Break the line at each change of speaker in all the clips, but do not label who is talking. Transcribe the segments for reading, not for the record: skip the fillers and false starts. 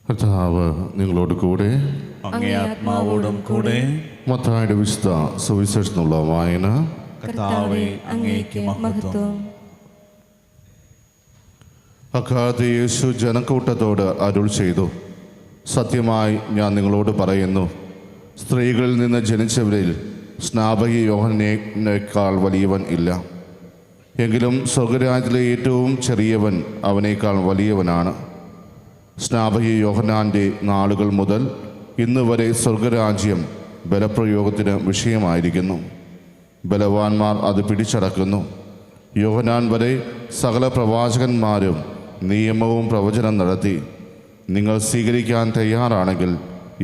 കർത്താവ് നിങ്ങളോട് കൂടെ.
അങ്ങേ ആത്മാവോടും കൂടെ.
മത്തായിയുടെ വിശുദ്ധ സുവിശേഷത്തിനുള്ള വായന.
കർത്താവേ, അങ്ങേക്ക് മഹത്വം.
അക്കാലത്ത് യേശു ജനക്കൂട്ടത്തോട് അരുൾ ചെയ്തു, സത്യമായി ഞാൻ നിങ്ങളോട് പറയുന്നു, സ്ത്രീകളിൽ നിന്ന് ജനിച്ചവരിൽ സ്നാപകി യോഹന്നേക്കാൾ വലിയവൻ ഇല്ല. എങ്കിലും സ്വർഗരാജ്യത്തിലെ ഏറ്റവും ചെറിയവൻ അവനേക്കാൾ വലിയവനാണ്. സ്നാപകി യോഹന്നാൻ്റെ നാളുകൾ മുതൽ ഇന്ന് വരെ സ്വർഗരാജ്യം ബലപ്രയോഗത്തിന് വിഷയമായിരിക്കുന്നു. ബലവാന്മാർ അത് പിടിച്ചടക്കുന്നു. യോഹന്നാൻ വരെ സകല പ്രവാചകന്മാരും നിയമവും പ്രവചനം നടത്തി. നിങ്ങൾ സ്വീകരിക്കാൻ തയ്യാറാണെങ്കിൽ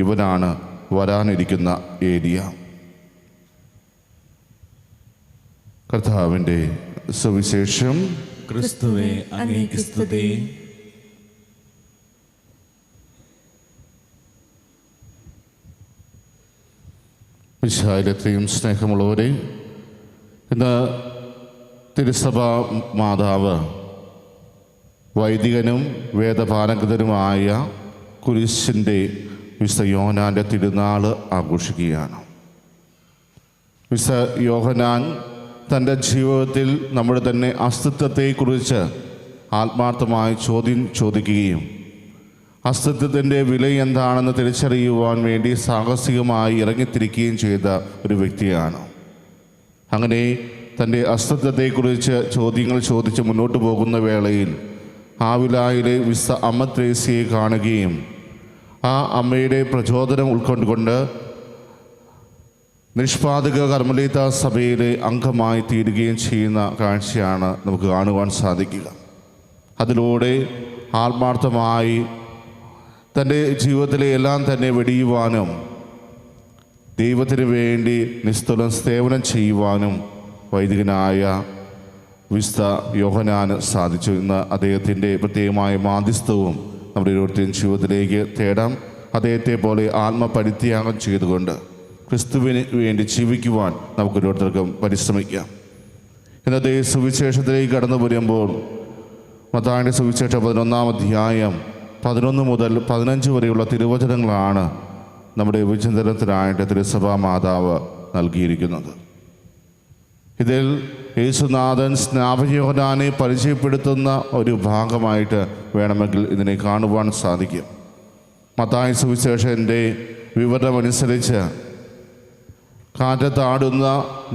ഇവനാണ് വരാനിരിക്കുന്ന ഏലിയ. കർത്താവിൻ്റെ സുവിശേഷം.
ക്രിസ്തുവേ, അങ്ങേക്ക് സ്തുതി.
വിശാലത്തെയും സ്നേഹമുള്ളവരെ, ഇന്ന് തിരുസഭ മാതാവ് വൈദികനും വേദപാരംഗതനുമായ കുരിശിൻ്റെ വിശുദ്ധ യോഹന്നാൻ്റെ തിരുനാൾ ആഘോഷിക്കുകയാണ്. വിശുദ്ധ യോഹന്നാൻ തൻ്റെ ജീവിതത്തിൽ നമ്മുടെ തന്നെ അസ്തിത്വത്തെക്കുറിച്ച് ആത്മാർത്ഥമായി ചോദ്യം ചോദിക്കുകയും അസ്തിത്വത്തിൻ്റെ വില എന്താണെന്ന് തിരിച്ചറിയുവാൻ വേണ്ടി സാഹസികമായി ഇറങ്ങിത്തിരിക്കുകയും ചെയ്ത ഒരു വ്യക്തിയാണ്. അങ്ങനെ തൻ്റെ അസ്തിത്വത്തെക്കുറിച്ച് ചോദ്യങ്ങൾ ചോദിച്ച് മുന്നോട്ട് പോകുന്ന വേളയിൽ ആവിലായിലെ വിശുദ്ധ അമ്മ ത്രേസ്യയെ കാണുകയും ആ അമ്മയുടെ പ്രചോദനം ഉൾക്കൊണ്ടുകൊണ്ട് നിഷ്പാദക കർമ്മലീത സഭയിലെ അംഗമായി തീരുകയും ചെയ്യുന്ന കാഴ്ചയാണ് നമുക്ക് കാണുവാൻ സാധിക്കുക. അതിലൂടെ ആത്മാർത്ഥമായി തൻ്റെ ജീവിതത്തിലെ എല്ലാം തന്നെ വെടിയുവാനും ദൈവത്തിന് വേണ്ടി നിസ്തുലം സേവനം ചെയ്യുവാനും വൈദികനായ വിശുദ്ധ യോഹന്നാന് സാധിച്ചു. ഇന്ന് അദ്ദേഹത്തിൻ്റെ പ്രത്യേകമായ മാധ്യസ്ഥവും നമ്മുടെ ഓരോരുത്തരും ജീവിതത്തിലേക്ക് തേടാം. അദ്ദേഹത്തെ പോലെ ആത്മപരിത്യാഗം ചെയ്തുകൊണ്ട് ക്രിസ്തുവിന് വേണ്ടി ജീവിക്കുവാൻ നമുക്ക് ഓരോരുത്തർക്കും പരിശ്രമിക്കാം. ഇന്നത്തെ സുവിശേഷത്തിലേക്ക് കടന്നു വരുമ്പോൾ മത്തായിയുടെ സുവിശേഷം 11-ാം അധ്യായം 11 മുതൽ 15 വരെയുള്ള തിരുവചനങ്ങളാണ് നമ്മുടെ വിചിന്തനത്തിനായിട്ട് തിരുസഭാ മാതാവ് നൽകിയിരിക്കുന്നത്. ഇതിൽ യേശുനാഥൻ സ്നാപക യോഹന്നാനെ പരിചയപ്പെടുത്തുന്ന ഒരു ഭാഗമായിട്ട് വേണമെങ്കിൽ ഇതിനെ കാണുവാൻ സാധിക്കും. മത്തായി സുവിശേഷൻ്റെ വിവരണമനുസരിച്ച് കാറ്റത്താടുന്ന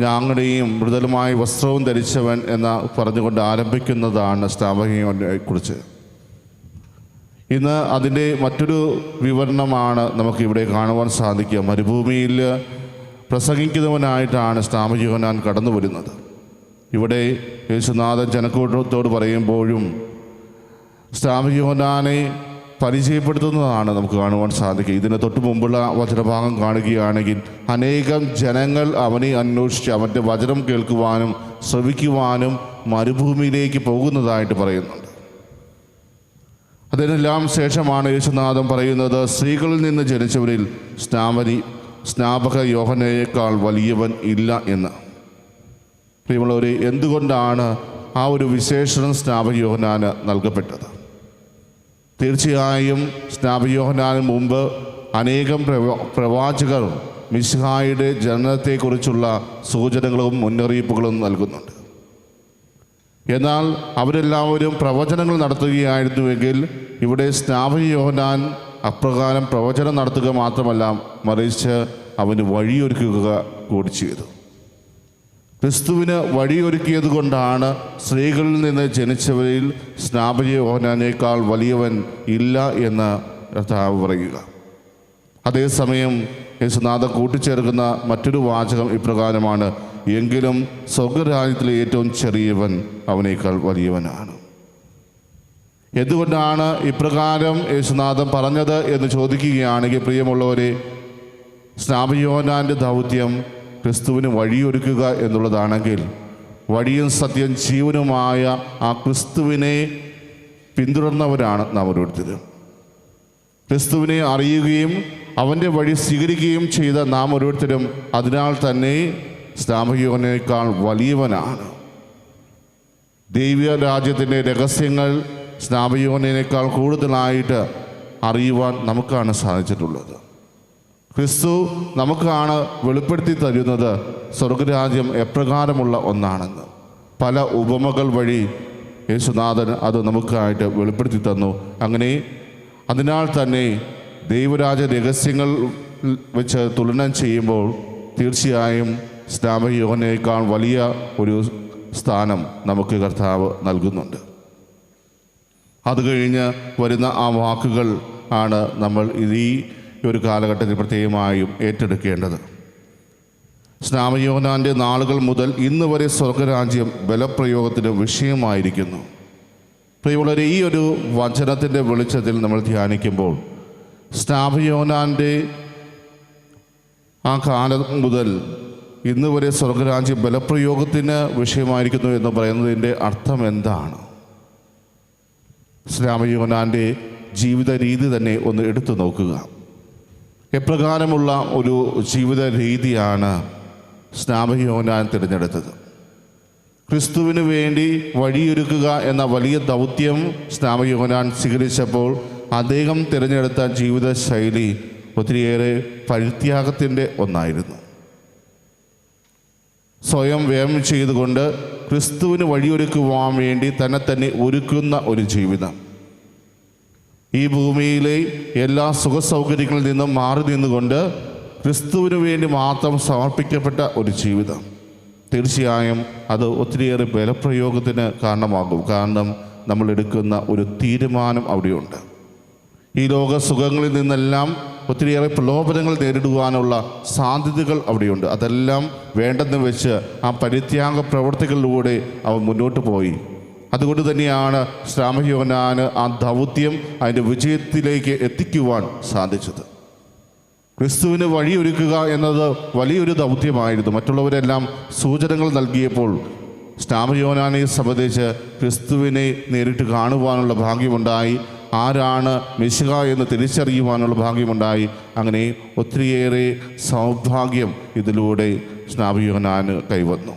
ഞാങ്ങടെയും മൃദുലമായ വസ്ത്രവും ധരിച്ചവൻ എന്ന് പറഞ്ഞുകൊണ്ട് ആരംഭിക്കുന്നതാണ് സ്നാപക യോഹന്നാനെക്കുറിച്ച്. ഇന്ന് അതിൻ്റെ മറ്റൊരു വിവരണമാണ് നമുക്കിവിടെ കാണുവാൻ സാധിക്കുക. മരുഭൂമിയിൽ പ്രസംഗിക്കുന്നവനായിട്ടാണ് സ്നാപക യോഹന്നാൻ കടന്നു വരുന്നത്. ഇവിടെ യേശുനാഥൻ ജനക്കൂട്ടത്തോട് പറയുമ്പോഴും സ്നാപക യോഹന്നാനെ പരിചയപ്പെടുത്തുന്നതാണ് നമുക്ക് കാണുവാൻ സാധിക്കുക. ഇതിന് തൊട്ട് മുമ്പുള്ള വചനഭാഗം കാണുകയാണെങ്കിൽ അനേകം ജനങ്ങൾ അവനെ അന്വേഷിച്ച് അവൻ്റെ വചനം കേൾക്കുവാനും ശ്രവിക്കുവാനും മരുഭൂമിയിലേക്ക് പോകുന്നതായിട്ട് പറയുന്നുണ്ട്. അതിനെല്ലാം ശേഷമാണ് യേശുനാഥൻ പറയുന്നത്, സ്ത്രീകളിൽ നിന്ന് ജനിച്ചവരിൽ സ്നാപക യോഹന്നയേക്കാൾ വലിയവൻ ഇല്ല എന്ന്. പ്രിയമുള്ളവരെ, എന്തുകൊണ്ടാണ് ആ ഒരു വിശേഷണം സ്നാപക യോഹന്നാന് നൽകപ്പെട്ടത്? തീർച്ചയായും സ്നാപക യോഹന്നാന് മുമ്പ് അനേകം പ്രവാചകർ മിശിഹായുടെ ജനനത്തെക്കുറിച്ചുള്ള സൂചനകളും മുന്നറിയിപ്പുകളും നൽകുന്നുണ്ട്. എന്നാൽ അവരെല്ലാവരും പ്രവചനങ്ങൾ നടത്തുകയായിരുന്നുവെങ്കിൽ ഇവിടെ സ്നാപക യോഹന്നാൻ അപ്രകാരം പ്രവചനം നടത്തുക മാത്രമല്ല, മറിച്ച് അവന് വഴിയൊരുക്കുക കൂടി ചെയ്തു. ക്രിസ്തുവിന് വഴിയൊരുക്കിയത് കൊണ്ടാണ് സ്ത്രീകളിൽ നിന്ന് ജനിച്ചവരിൽ സ്നാപക യോഹന്നാനേക്കാൾ വലിയവൻ ഇല്ല എന്ന് കർത്താവ് പറയുക. അതേസമയം യേശുനാഥൻ കൂട്ടിച്ചേർക്കുന്ന മറ്റൊരു വാചകം ഇപ്രകാരമാണ്, എങ്കിലും സ്വർഗരാജ്യത്തിലെ ഏറ്റവും ചെറിയവൻ അവനേക്കാൾ വലിയവനാണ്. എന്തുകൊണ്ടാണ് ഇപ്രകാരം യേശുനാഥൻ പറഞ്ഞത് എന്ന് ചോദിക്കുകയാണെങ്കിൽ, പ്രിയമുള്ളവരെ, സ്നാപക യോഹന്നാൻ്റെ ദൗത്യം ക്രിസ്തുവിന് വഴിയൊരുക്കുക എന്നുള്ളതാണെങ്കിൽ, വഴിയും സത്യം ജീവനുമായ ആ ക്രിസ്തുവിനെ പിന്തുടർന്നവരാണ് നാം ഓരോരുത്തരും. ക്രിസ്തുവിനെ അറിയുകയും അവൻ്റെ വഴി സ്വീകരിക്കുകയും ചെയ്ത നാം ഓരോരുത്തരും അതിനാൽ തന്നെ സ്നാപക യോഹന്നാനേക്കാൾ വലിയവനാണ്. ദൈവ രാജ്യത്തിൻ്റെ രഹസ്യങ്ങൾ സ്നാപക യോഹന്നാനേക്കാൾ കൂടുതലായിട്ട് അറിയുവാൻ നമുക്കാണ് സാധിച്ചിട്ടുള്ളത്. ക്രിസ്തു നമുക്കാണ് വെളിപ്പെടുത്തി തരുന്നത് സ്വർഗരാജ്യം എപ്രകാരമുള്ള ഒന്നാണെന്ന്. പല ഉപമകൾ വഴി യേശുനാഥൻ അത് നമുക്കായിട്ട് വെളിപ്പെടുത്തി തന്നു. അങ്ങനെ അതിനാൽ തന്നെ ദൈവരാജ്യ രഹസ്യങ്ങൾ വെച്ച് തുലനം ചെയ്യുമ്പോൾ തീർച്ചയായും സ്നാപക യോഹന്നയേക്കാൾ വലിയ ഒരു സ്ഥാനം നമുക്ക് കർത്താവ് നൽകുന്നുണ്ട്. അത് കഴിഞ്ഞ് വരുന്ന ആ വാക്കുകൾ ആണ് നമ്മൾ ഈ ഒരു കാലഘട്ടത്തിൽ പ്രത്യേകമായും ഏറ്റെടുക്കേണ്ടത്. സ്നാപക യോഹന്നാൻ്റെ നാളുകൾ മുതൽ ഇന്ന് വരെ സ്വർഗരാജ്യം ബലപ്രയോഗത്തിന് വിഷയമായിരിക്കുന്നു. പ്രിയമുള്ളവരെ, ഈ ഒരു വചനത്തിൻ്റെ വെളിച്ചത്തിൽ നമ്മൾ ധ്യാനിക്കുമ്പോൾ സ്നാപക യോഹന്നാൻ്റെ ആ കാലം മുതൽ ഇന്ന് വരെ സ്വർഗരാജ്യം ബലപ്രയോഗത്തിന് വിഷയമായിരിക്കുന്നു എന്ന് പറയുന്നതിൻ്റെ അർത്ഥം എന്താണ്? സ്നാപക യോഹന്നാൻ്റെ ജീവിത രീതി തന്നെ ഒന്ന് എടുത്തു നോക്കുക. എപ്രകാരമുള്ള ഒരു ജീവിത രീതിയാണ് സ്നാപക യോഹന്നാൻ തിരഞ്ഞെടുത്തത്? ക്രിസ്തുവിന് വേണ്ടി വഴിയൊരുക്കുക എന്ന വലിയ ദൗത്യം സ്നാപക യോഹന്നാൻ സ്വീകരിച്ചപ്പോൾ അദ്ദേഹം തിരഞ്ഞെടുത്ത ജീവിത ശൈലി ഒത്തിരിയേറെ പരിത്യാഗത്തിൻ്റെ ഒന്നായിരുന്നു. സ്വയം വ്യയം ചെയ്തുകൊണ്ട് ക്രിസ്തുവിന് വഴിയൊരുക്കുവാൻ വേണ്ടി തന്നെ ഒരുക്കുന്ന ഒരു ജീവിതം. ഈ ഭൂമിയിലെ എല്ലാ സുഖസൗകര്യങ്ങളിൽ നിന്നും മാറി നിന്നുകൊണ്ട് ക്രിസ്തുവിന് വേണ്ടി മാത്രം സമർപ്പിക്കപ്പെട്ട ഒരു ജീവിതം. തീർച്ചയായും അത് ഒത്തിരിയേറെ ബലപ്രയോഗത്തിന് കാരണമാകും. കാരണം നമ്മൾ എടുക്കുന്ന ഒരു തീരുമാനം അവിടെയുണ്ട്. ഈ ലോക സുഖങ്ങളിൽ നിന്നെല്ലാം ഒത്തിരിയേറെ പ്രലോഭനങ്ങൾ നേരിടുവാനുള്ള സാധ്യതകൾ അവിടെയുണ്ട്. അതെല്ലാം വേണ്ടെന്ന് വെച്ച് ആ പരിത്യാഗ പ്രവർത്തികളിലൂടെ അവൻ മുന്നോട്ട് പോയി. അതുകൊണ്ട് തന്നെയാണ് സ്നാപക യോഹന്നാന് ആ ദൗത്യം അതിൻ്റെ വിജയത്തിലേക്ക് എത്തിക്കുവാൻ സാധിച്ചത്. ക്രിസ്തുവിന് വഴിയൊരുക്കുക എന്നത് വലിയൊരു ദൗത്യമായിരുന്നു. മറ്റുള്ളവരെല്ലാം സൂചനകൾ നൽകിയപ്പോൾ സ്നാപക യോഹന്നാനെ സംബന്ധിച്ച് ക്രിസ്തുവിനെ നേരിട്ട് കാണുവാനുള്ള ഭാഗ്യമുണ്ടായി. ആരാണ് മെശിഹ എന്ന് തിരിച്ചറിയുവാനുള്ള ഭാഗ്യമുണ്ടായി. അങ്ങനെ ഒത്തിരിയേറെ സൗഭാഗ്യം ഇതിലൂടെ സ്നാപക യോഹന്നാന് കൈവന്നു.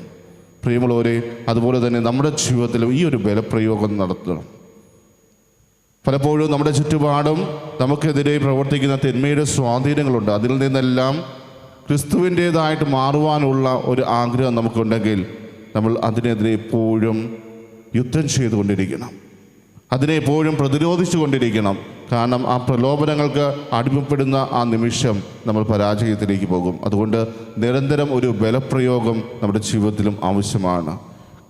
പ്രിയമുള്ളവരെ, അതുപോലെ തന്നെ നമ്മുടെ ജീവിതത്തിലും ഈ ഒരു ബലപ്രയോഗം നടത്തണം. പലപ്പോഴും നമ്മുടെ ചുറ്റുപാടും നമുക്കെതിരെ പ്രവർത്തിക്കുന്ന തിന്മയുടെ സ്വാധീനങ്ങളുണ്ട്. അതിൽ നിന്നെല്ലാം ക്രിസ്തുവിൻ്റേതായിട്ട് മാറുവാനുള്ള ഒരു ആഗ്രഹം നമുക്കുണ്ടെങ്കിൽ നമ്മൾ അതിനെതിരെ എപ്പോഴും യുദ്ധം ചെയ്തുകൊണ്ടിരിക്കണം. അതിനെ എപ്പോഴും പ്രതിരോധിച്ചു കൊണ്ടിരിക്കണം. കാരണം ആ പ്രലോഭനങ്ങൾക്ക് അടിമപ്പെടുന്ന ആ നിമിഷം നമ്മൾ പരാജയത്തിലേക്ക് പോകും. അതുകൊണ്ട് നിരന്തരം ഒരു ബലപ്രയോഗം നമ്മുടെ ജീവിതത്തിലും ആവശ്യമാണ്.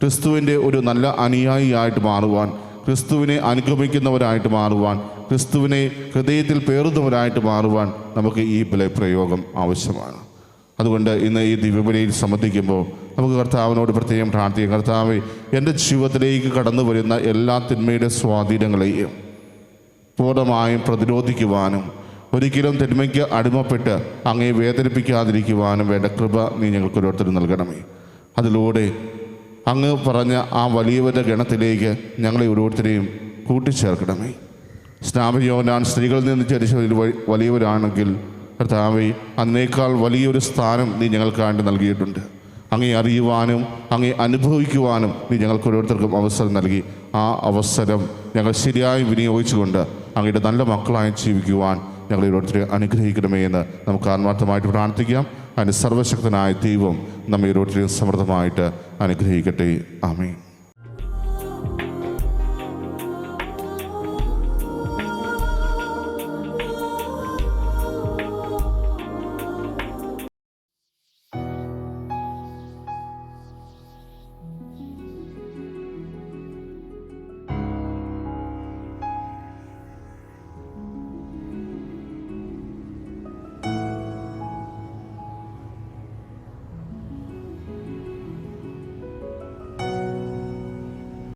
ക്രിസ്തുവിൻ്റെ ഒരു നല്ല അനുയായിയായിട്ട് മാറുവാൻ, ക്രിസ്തുവിനെ അനുഗമിക്കുന്നവരായിട്ട് മാറുവാൻ, ക്രിസ്തുവിനെ ഹൃദയത്തിൽ പേറുന്നവരായിട്ട് മാറുവാൻ നമുക്ക് ഈ ബലപ്രയോഗം ആവശ്യമാണ്. അതുകൊണ്ട് ഇന്ന് ഈ ദിവ്യബലിയിൽ സംബന്ധിക്കുമ്പോൾ നമുക്ക് കർത്താവിനോട് പ്രത്യേകം പ്രാർത്ഥിക്കാം. കർത്താവേ, എൻ്റെ ജീവിതത്തിലേക്ക് കടന്നു വരുന്ന എല്ലാ തിന്മയുടെ സ്വാധീനങ്ങളെയും പൂർണ്ണമായും പ്രതിരോധിക്കുവാനും ഒരിക്കലും തിന്മയ്ക്ക് അടിമപ്പെട്ട് അങ്ങേ വേദനിപ്പിക്കാതിരിക്കുവാനും വേണ്ട കൃപ നീ ഞങ്ങൾക്ക് ഓരോരുത്തരും നൽകണമേ. അതിലൂടെ അങ്ങ് പറഞ്ഞ ആ വലിയവരുടെ ഗണത്തിലേക്ക് ഞങ്ങളെ ഓരോരുത്തരെയും കൂട്ടിച്ചേർക്കണമേ. സ്നാപക യോഹന്നാൻ സ്ത്രീകളിൽ നിന്ന് ജനിച്ചതിൽ വലിയവരാണെങ്കിൽ കർത്താവേ, അതിനേക്കാൾ വലിയൊരു സ്ഥാനം നീ ഞങ്ങൾക്കാണ്ട് നൽകിയിട്ടുണ്ട്. അങ്ങേ അറിയുവാനും അങ്ങേ അനുഭവിക്കുവാനും നീ ഞങ്ങൾക്ക് ഓരോരുത്തർക്കും അവസരം നൽകി. ആ അവസരം ഞങ്ങൾ ശരിയായി വിനിയോഗിച്ചുകൊണ്ട് അങ്ങയുടെ നല്ല മക്കളായി ജീവിക്കുവാൻ ഞങ്ങളെ ഓരോരുത്തരെ അനുഗ്രഹിക്കണമേ എന്ന് നമുക്ക് ആത്മാർത്ഥമായിട്ട് പ്രാർത്ഥിക്കാം. അതിന് സർവശക്തനായ ദൈവം നമ്മെ ഓരോരുത്തരെയും സമൃദ്ധമായിട്ട് അനുഗ്രഹിക്കട്ടെ. ആമേൻ.